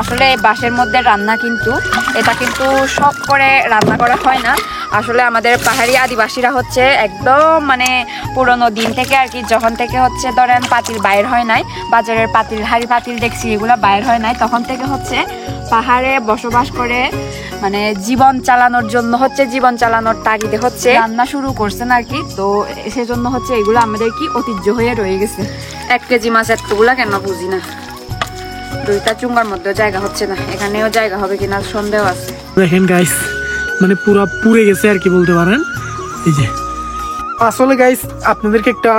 আসলে বাঁশের মধ্যে রান্না কিন্তু এটা কিন্তু শখ করে রান্না করা হয় না। আসলে আমাদের পাহাড়ি আদিবাসীরা হচ্ছে একদম মানে পুরনো দিন থেকে আর কি, যখন থেকে হচ্ছে ধরেন পাতিল বাইর হয় নাই, বাজারের পাতিল হাড়ি পাতিল দেখছি এগুলো বাইর হয় নাই, তখন থেকে হচ্ছে পাহাড়ে বসবাস করে মানে জীবন চালানোর জন্য হচ্ছে, জীবন চালানোর তাগিদে হচ্ছে রান্না শুরু করছেন আর কি। তো সেজন্য হচ্ছে এগুলো আমাদের কি ঐতিহ্য হয়ে রয়ে গেছে। 1 কেজি মাছ এতগুলা কেন বুঝি না। 2টা চুঙ্গার মধ্যে জায়গা হচ্ছে না, এখানেও জায়গা হবে কিনা সন্দেহ আছে। দেখেন গাইস, মানে পুরো পুড়ে গেছে আর কি বলতে পারেন। এই যে আসলে গাইস আপনাদেরকে একটা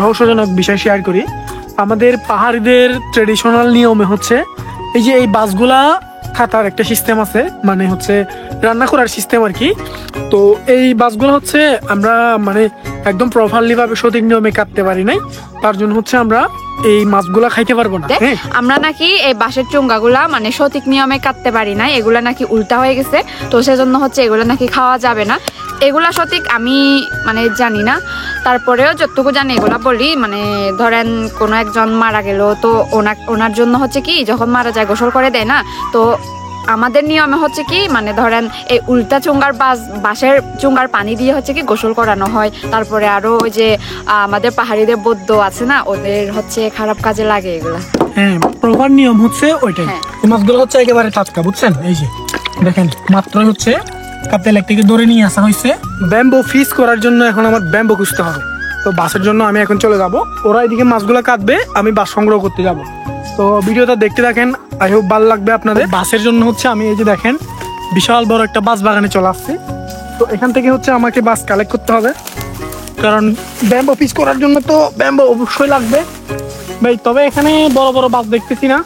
রহস্যজনক বিষয় শেয়ার করি। আমাদের পাহাড়িদের ট্রেডিশনাল নিয়মে হচ্ছে এই যে এই বাসগুলা কাটার একটা সিস্টেম আছে, মানে হচ্ছে রান্না করার সিস্টেম আর কি। তো এই বাসগুলো হচ্ছে আমরা মানে একদম প্রপারলি ভাবে সঠিক নিয়মে কাটতে পারি নাই, তার জন্য হচ্ছে আমরা এই মাছগুলা খাইতে পারবো না। আমরা নাকি এই বাঁশের চুঙ্গাগুলা মানে সঠিক নিয়মে কাটতে পারি না, এগুলা নাকি উল্টা হয়ে গেছে, তো সেজন্য হচ্ছে এগুলা নাকি খাওয়া যাবে না। এগুলা সঠিক আমি মানে জানি না, তারপরেও যতটুকু জানি এগুলা বলি। মানে ধরেন কোনো একজন মারা গেল, তো ওনার জন্য হচ্ছে কি যখন মারা যায় গোসল করে দেয় না, তো আমাদের নিয়মে হচ্ছে কি মানে ধরেন এই উল্টা চুঙ্গার বাঁশের চুঙ্গার পানি দিয়ে হচ্ছে কি গোসল করানো হয়। তারপরে আরো ওই যে আমাদের পাহাড়িদের বৌদ্ধ আছে না, ওদের হচ্ছে খারাপ কাজে লাগে এগুলা। হ্যাঁ, প্রপার নিয়ম হচ্ছে ওইটাই। এই মাছগুলো হচ্ছে একেবারে টাটকা, বুঝছেন? এই যে দেখেন মাত্রই হচ্ছে কাপ্তেল থেকে ধরে নিয়ে আসা হয়েছে ব্যাম্বো ফিশ করার জন্য। এখন আমার ব্যাম্বো খুঁজতে হবে, তো বাসের জন্য আমি এখন চলে যাব। ওরা এদিকে মাছগুলো কাটবে, আমি বাস সংগ্রহ করতে যাব। তো ভিডিওটা দেখতে থাকেন, আই হোপ ভালো লাগবে আপনাদের। বাসের জন্য হচ্ছে আমি এই যে দেখেন বিশাল বড় একটা বাস বাগানে চলে আসছি। তো এখান থেকে হচ্ছে আমাকে বাস কালেক্ট করতে হবে, কারণ ব্যাম্বো ফিশ করার জন্য তো ব্যাম্বো অবশ্যই লাগবে ভাই। তবে এখানে বড় বড় বাস দেখতেছি না,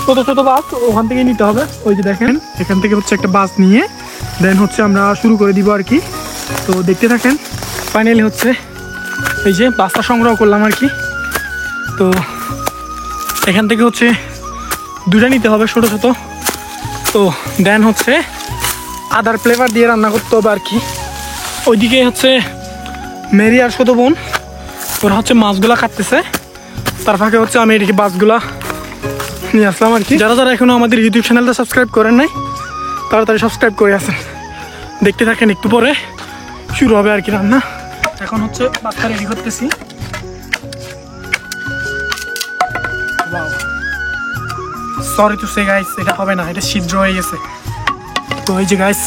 ছোট ছোট বাস ওখান থেকে নিতে হবে। ওই যে দেখেন এখান থেকে হচ্ছে একটা বাস নিয়ে দেন হচ্ছে আমরা শুরু করে দিব আর কি। তো দেখতে থাকেন। ফাইনালি হচ্ছে এই যে বাসটা সংগ্রহ করলাম আর কি। তো এখান থেকে হচ্ছে 2টা নিতে হবে ছোট ছোট। তো দেন হচ্ছে আদার ফ্লেভার দিয়ে রান্না করতে হবে আর কি। ওইদিকে হচ্ছে মেরি আর ছোট বোন ওরা হচ্ছে মাছগুলা কাটতেছে, তার ফাঁকে হচ্ছে আমি এদিকে বাসগুলা নিয়ে আসলাম আর কি। যারা যারা এখনো আমাদের ইউটিউব চ্যানেলটা সাবস্ক্রাইব করেন নাই তাড়াতাড়ি সাবস্ক্রাইব করে আসেন। দেখতে থাকেন, একটু পরে শুরু হবে আর কি রান্না। এখন হচ্ছে বাচ্চা রেডি করতেছি। সরি টু সে গাইস, এটা হবে না, এটা ছিদ্র হয়ে গেছে। তো এই যে গাইস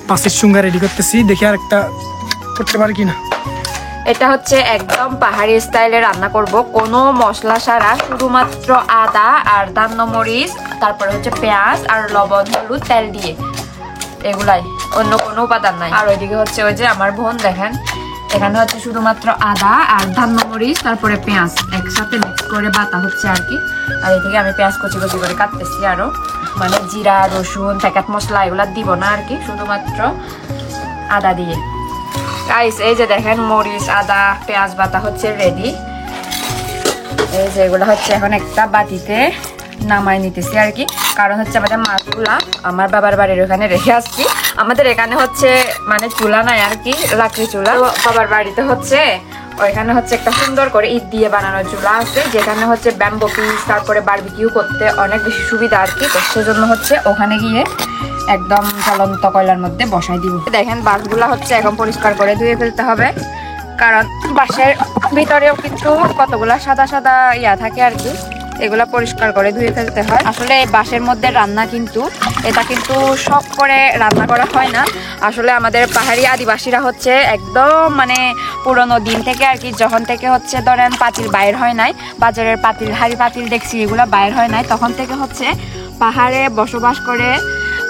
মাছের চুঙ্গা রেডি করতেছি, দেখি আর একটা করতে পারি কিনা। এটা হচ্ছে একদম পাহাড়ি স্টাইলে রান্না করব, কোনো মশলা ছাড়া, শুধুমাত্র আদা আর দান্ন মরিচ, তারপরে হচ্ছে পেঁয়াজ আর লবণ হলুদ তেল দিয়ে, এগুলাই, অন্য কোনো উপাদান নাই। আর ওইদিকে হচ্ছে ওই যে আমার বোন দেখেন এখানে হচ্ছে শুধুমাত্র আদা আর দান্ন মরিচ তারপরে পেঁয়াজ একসাথে মিক্স করে বাটা হচ্ছে আর কি। আর এদিকে আমি পেঁয়াজ কচি কচি করে কাটতেছি, আরো মানে জিরা রসুন প্যাকেট মশলা এগুলা দিব না আর কি, শুধুমাত্র আদা দিয়ে। গাইস এই যে দেখেন মরিচ আদা পেঁয়াজ বাটা হচ্ছে রেডি। এই যে এগুলো হচ্ছে এখন একটা বাটিতে নামাই নিতেছি আর কি, কারণ হচ্ছে আমাদের মাছগুলা আমার বাবার বাড়ির ওখানে রেখে আসছি। আমাদের এখানে হচ্ছে মানে চুলা নাই আর কি, লাকড়ি চুলা। বাবার বাড়িতে হচ্ছে ওইখানে হচ্ছে একটা সুন্দর করে ইট দিয়ে বানানো চুলা আছে, যেখানে হচ্ছে ব্যাম্বো পিস তারপরে বারবিকিউ করতে অনেক বেশি সুবিধা আর কি। তো সেজন্য হচ্ছে ওখানে গিয়ে একদম জ্বলন্ত কয়লার মধ্যে বসাই দিব। দেখেন বাঁশগুলা হচ্ছে এখন পরিষ্কার করে ধুয়ে ফেলতে হবে, কারণ বাঁশের ভিতরেও কিন্তু কতগুলা সাদা সাদা ইয়া থাকে আর কি, এগুলা পরিষ্কার করে ধুয়ে ফেলতে হয়। আসলে বাঁশের মধ্যে রান্না কিন্তু এটা কিন্তু শখ করে রান্না করা হয় না। আসলে আমাদের পাহাড়ি আদিবাসীরা হচ্ছে একদম মানে পুরনো দিন থেকে আর কি, যখন থেকে হচ্ছে ধরেন পাতিল বাইর হয় নাই, বাজারের পাতিল হাড়ি পাতিল দেখছি এগুলা বাইর হয় নাই, তখন থেকে হচ্ছে পাহাড়ে বসবাস করে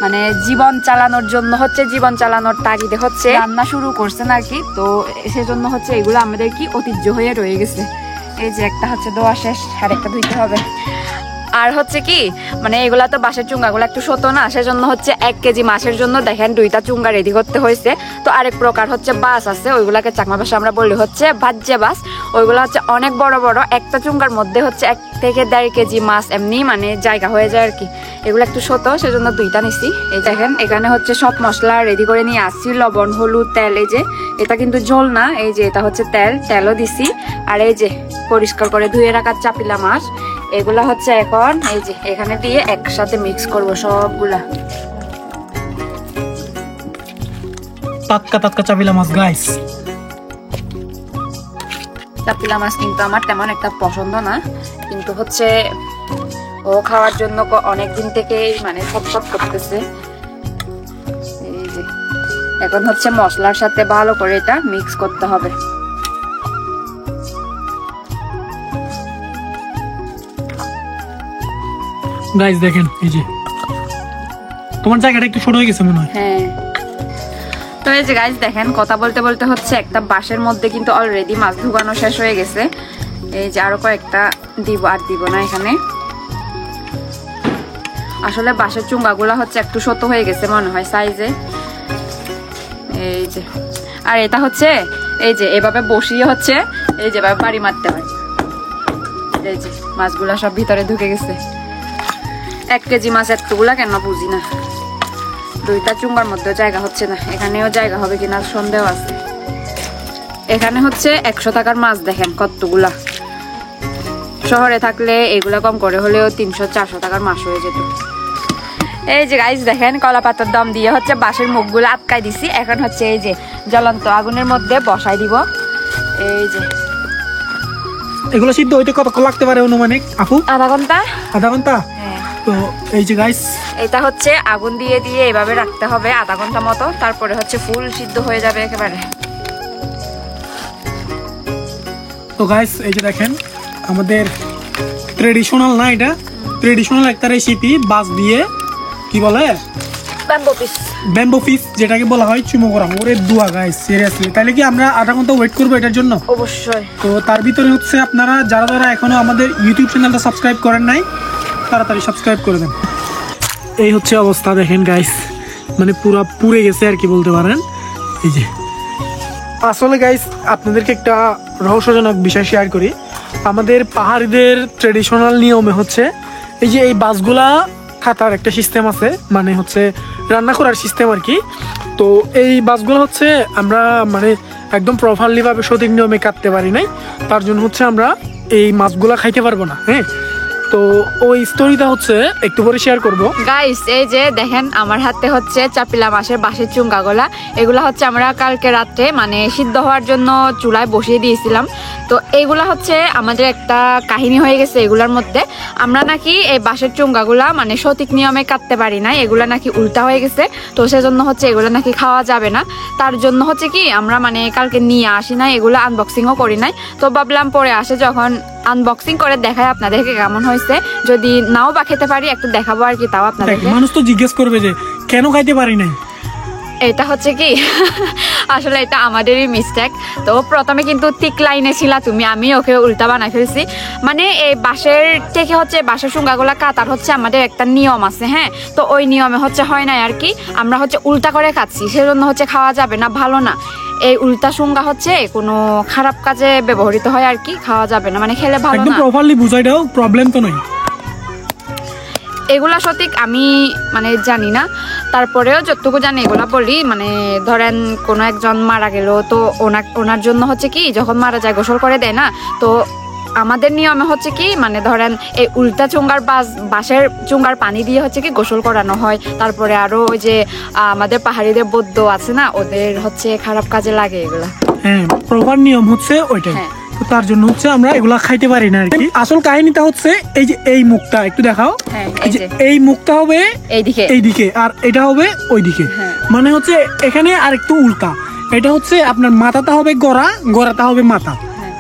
মানে জীবন চালানোর জন্য হচ্ছে, জীবন চালানোর তাগিদে হচ্ছে রান্না শুরু করছেন আর কি। তো সেজন্য হচ্ছে এগুলো আমাদের কি ঐতিহ্য হয়ে রয়ে গেছে। এই যে একটা হচ্ছে ধোয়া শেষ, আর একটা ধুইতে হবে। আর হচ্ছে কি মানে এগুলা তো বাঁশের চুঙ্গাগুলো একটু ছোট না, সেজন্য হচ্ছে 1 কেজি মাছের জন্য দেখেন 2টা চুঙ্গা রেডি করতে হয়েছে। তো আরেক প্রকার হচ্ছে বাস আছে, ওইগুলাকে চাকমা ভাষা আমরা বলি হচ্ছে ভাজ্যে বাস। ওইগুলো হচ্ছে অনেক বড় বড়, একটা চুঙ্গার মধ্যে হচ্ছে 1 থেকে 1.5 কেজি মাছ এমনি মানে জায়গা হয়ে যায় আর কি। এগুলো একটু ছোট, সেজন্য 2টা নিছি। এই দেখেন এখানে হচ্ছে সব মশলা রেডি করে নিয়ে আসছি, লবণ হলুদ তেল। এই যে এটা কিন্তু ঝোল না, এই যে এটা হচ্ছে তেলও দিছি। আর এই যে পরিষ্কার করে ধুয়ে রাখার চাপিলা মাছ, এগুলা হচ্ছে এখন এই যে এখানে দিয়ে একসাথে মিক্স করব সবগুলা। টাটকা টাটকা চাপিলা মাছ গাইস। চাপিলা মাছ কিন্তু আমার তেমন একটা পছন্দ না, কিন্তু হচ্ছে ও খাওয়ার জন্য অনেকদিন থেকেই মানে ছটফট করতেছে। এই যে এখন হচ্ছে মশলার সাথে ভালো করে এটা মিক্স করতে হবে। গাইস দেখেন এই যে তোমার জায়গাটা একটু ছোট হয়ে গেছে মনে হয়। হ্যাঁ, তো এই যে গাইস দেখেন কথা বলতে বলতে হচ্ছে একটা বাঁশের মধ্যে কিন্তু অলরেডি মাছ ঢুকানো শেষ হয়ে গেছে। এই যে আরো কয়েকটা দিব, আর দিব না এখানে। আসলে বাঁশের চুঙ্গাগুলা হচ্ছে একটু ছোট হয়ে গেছে মনে হয় সাইজে। এই যে আর এটা হচ্ছে এই যে এভাবে বসিয়ে হচ্ছে এই যে এভাবে বাড়ি মারতে হয়। এই যে মাছগুলা সব ভিতরে ঢুকে গেছে। 1 কেজি মাছ এতগুলা কেন বুঝি না। 2টা চুঙ্গার মধ্যে জায়গা হচ্ছে না, এখানেও জায়গা হবে কিনা সন্দেহ আছে। এখানে হচ্ছে 100 টাকার মাছ দেখেন কতগুলা। শহরে থাকলে এগুলা কম করে হলেও 300-400 টাকার মাছ হয়ে যেত। এই যে গাইস দেখেন কলা পাতার দম দিয়ে হচ্ছে বাঁশের মুখগুলো আটকাই দিছি। এখন হচ্ছে এই যে জ্বলন্ত আগুনের মধ্যে বসাই দিব। এই যে এগুলো সিদ্ধ হইতে কতক্ষণ লাগতে পারে অনুমানিক আপু? আধা ঘন্টা। আধা ঘন্টা? হ্যাঁ। তো এই যে গাইস এটা হচ্ছে আগুন দিয়ে দিয়ে এভাবে রাখতে হবে আধা ঘন্টা মতো, তারপরে হচ্ছে ফুল সিদ্ধ হয়ে যাবে একেবারে। তো গাইস এই যে দেখেন আমাদের ট্রেডিশনাল না, এটা ট্রেডিশনাল একটা রেসিপি বাঁশ দিয়ে কি বলে ব্যাম্বো পিস, ব্যাম্বো ফিশ যেটাকে বলা হয় চুমো করা। ওরে দুয়া গাইস সিরিয়াসলি, তাহলে কি আমরা আধা ঘন্টা ওয়েট করবো এটার জন্য? অবশ্যই। তো তার ভিতরে হচ্ছে আপনারা যারা যারা এখনো আমাদের ইউটিউব চ্যানেলটা সাবস্ক্রাইব করেন নাই তাড়াতাড়ি সাবস্ক্রাইব করে দেন। এই হচ্ছে অবস্থা দেখেন গাইস, মানে পুরা পুড়ে গেছে আর কি বলতে পারেন। এই যে আসলে গাইস আপনাদেরকে একটা রহস্যজনক বিষয় শেয়ার করি। আমাদের পাহাড়িদের ট্রেডিশনাল নিয়মে হচ্ছে এই যে এই বাসগুলা খাতার একটা সিস্টেম আছে, মানে হচ্ছে রান্না করার সিস্টেম আর কি। তো এই বাসগুলো হচ্ছে আমরা মানে একদম প্রপারলি ভাবে সঠিক নিয়মে কাটতে পারি নাই, তার জন্য হচ্ছে আমরা এই মাছগুলা খাইতে পারবো না। হ্যাঁ, তো ওই স্টোরিটা হচ্ছে একটু পরে শেয়ার করব। গাইস এই যে দেখেন আমার হাতে হচ্ছে চাপিলা মাছের বাঁশের চুঙ্গাগুলা। এগুলা হচ্ছে আমরা কালকে রাত্রে মানে সিদ্ধ হওয়ার জন্য চুলায় বসিয়ে দিয়েছিলাম। তো এইগুলা হচ্ছে আমাদের একটা কাহিনী হয়ে গেছে এগুলার মধ্যে। আমরা নাকি এই বাঁশের চুঙ্গাগুলা মানে সঠিক নিয়মে কাটতে পারি না, এগুলা নাকি উল্টা হয়ে গেছে। তো সেজন্য হচ্ছে এগুলা নাকি খাওয়া যাবে না। তার জন্য হচ্ছে কি আমরা মানে কালকে নিয়ে আসি নাই, এগুলো আনবক্সিংও করি নাই। তো ভাবলাম পরে আসে যখন আনবক্সিং করে দেখায় আপনাদেরকে কেমন হয়েছে। যদি নাও বা খেতে পারি একটু দেখাবো আর কি, তাও আপনাদেরকে। মানুষ তো জিজ্ঞেস করবে যে কেন খাইতে পারি নাই। এটা হচ্ছে কি আসলে এটা আমাদেরই মিস্টেক। তো প্রথমে কিন্তু ঠিক লাইনে ছিল তুমি, আমি ওকে উল্টা বানাই ফেলছি। মানে এই বাঁশের থেকে হচ্ছে বাঁশের চুঙ্গাগুলা কাটার হচ্ছে আমাদের একটা নিয়ম আছে। হ্যাঁ, তো ওই নিয়মে হচ্ছে হয় নাই আর কি, আমরা হচ্ছে উল্টা করে খাচ্ছি, সেজন্য হচ্ছে খাওয়া যাবে না, ভালো না। এই উল্টা চুঙ্গা হচ্ছে কোনো খারাপ কাজে ব্যবহৃত হয় আর কি, খাওয়া যাবে না, মানে খেলে ভালো একদম না। প্রপারলি বুঝাই দাও, প্রবলেম তো নাই। এগুলা সঠিক আমি মানে জানি না, তারপরেও যতটুকু জানি এগুলা বলি। মানে ধরেন কোনো একজন মারা গেল, তো ওনার জন্য হচ্ছে কি যখন মারা যায় গোসল করে দেয় না, তো আমাদের নিয়মে হচ্ছে কি মানে ধরেন এই উল্টা চুঙ্গার বাঁশের চুঙ্গার পানি দিয়ে হচ্ছে কি গোসল করানো হয়। তারপরে আরো ওই যে আমাদের পাহাড়িদের বৌদ্ধ আছে না, ওদের হচ্ছে খারাপ কাজে লাগে এগুলা। হ্যাঁ, প্রপার নিয়ম হচ্ছে ওইটাই। হ্যাঁ। তো তার জন্য হচ্ছে আমরা এগুলা খাইতে পারি না আর কি। আসল কাহিনীটা হচ্ছে এই যে এই মুখটা একটু দেখাও। হ্যাঁ, এই যে এই মুখটা হবে এইদিকে, এইদিকে, আর এটা হবে ওইদিকে। হ্যাঁ। মানে হচ্ছে এখানে আর একটু উল্টা। এটা হচ্ছে আপনার মাথাটা হবে গড়া, গড়াটা হবে মাথা,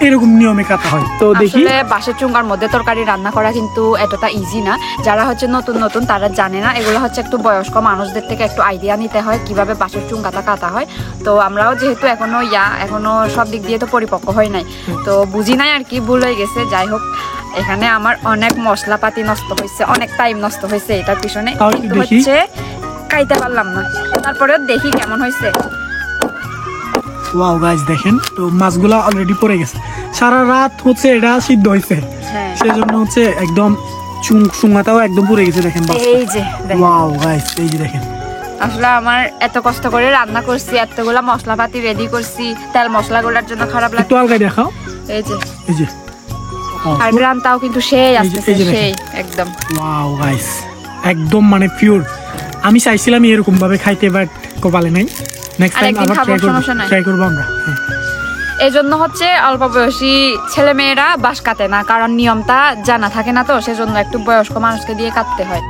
এরকম নিয়মে কাটা হয়। তো দেখি আসলে বাঁশের চুঙ্গার মধ্যে তরকারি রান্না করা কিন্তু এতটা ইজি না। যারা হচ্ছে নতুন নতুন তারা জানে না, এগুলো হচ্ছে একটু বয়স্ক মানুষদের থেকে একটু আইডিয়া নিতে হয় কিভাবে বাঁশের চুঙ্গাটা কাটা হয়। তো আমরাও যেহেতু এখনো সব দিক দিয়ে তো পরিপক্ক হয় নাই, তো বুঝি নাই আর কি, ভুল হয়ে গেছে। যাই হোক, এখানে আমার অনেক মশলাপাতি নষ্ট হয়েছে, অনেক টাইম নষ্ট হয়েছে এটার পিছনে, কিন্তু হচ্ছে খাইতে পারলাম না। তারপরেও দেখি কেমন হয়েছে। ওয়াও গাইস দেখেন, তো মাছগুলা অলরেডি পড়ে গেছে। সারা রাত হচ্ছে এটা সিদ্ধ হয়েছে, সেজন্য হচ্ছে একদম চুঙ্গাটাও একদম পুড়ে গেছে। দেখেন এই যে ওয়াও গাইস, এই যে দেখেন। আসলে আমার এত কষ্ট করে রান্না করছি, এতগুলা মশলাপাতি রেডি করছি, তেল মশলাগুলোর জন্য খারাপ লাগে। একটু আলগায় দেখাও। এই যে এই যে আর গ্রানটাও কিন্তু সেই আসতেছে, এই যে দেখেন। সেই একদম। ওয়াও গাইস, একদম মানে পিওর। আমি চাইছিলাম এরকম ভাবে খাইতে, বাট কপালে নাই। নেক্সট টাইম আরেকদিন আবার খাবো, সমস্যা নাই। ট্রাই করবো আমরা। হ্যাঁ। এই জন্য হচ্ছে অল্প বয়সী ছেলে মেয়েরা বাঁশ কাটে না, কারণ নিয়মটা জানা থাকে না, তো সেজন্য একটু বয়স্ক মানুষকে দিয়ে কাটতে হয়।